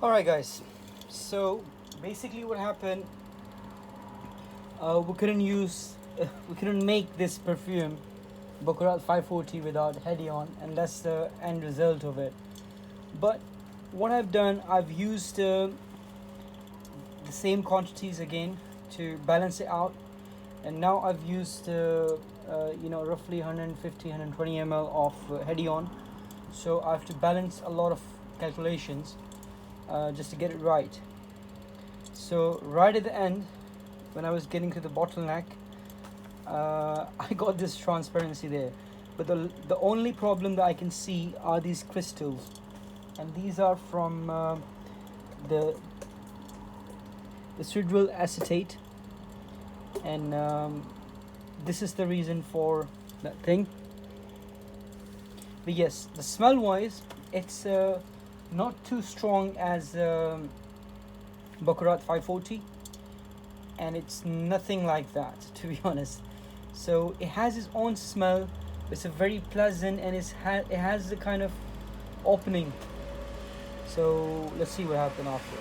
Alright guys, so basically what happened, we couldn't make this perfume Baccarat 540 without Hedion, and that's the end result of it. But what I've done, I've used the same quantities again to balance it out, and now I've used roughly 150-120 ml of Hedion. So I have to balance a lot of calculations just to get it right. So right at the end, when I was getting to the bottleneck, I got this transparency there, but the only problem that I can see are these crystals, and these are from the sidral acetate, and this is the reason for that thing. But yes, the smell wise, it's not too strong as Baccarat 540, and it's nothing like that, to be honest. So it has its own smell. It's a very pleasant, and it has the kind of opening. So let's see what happens after.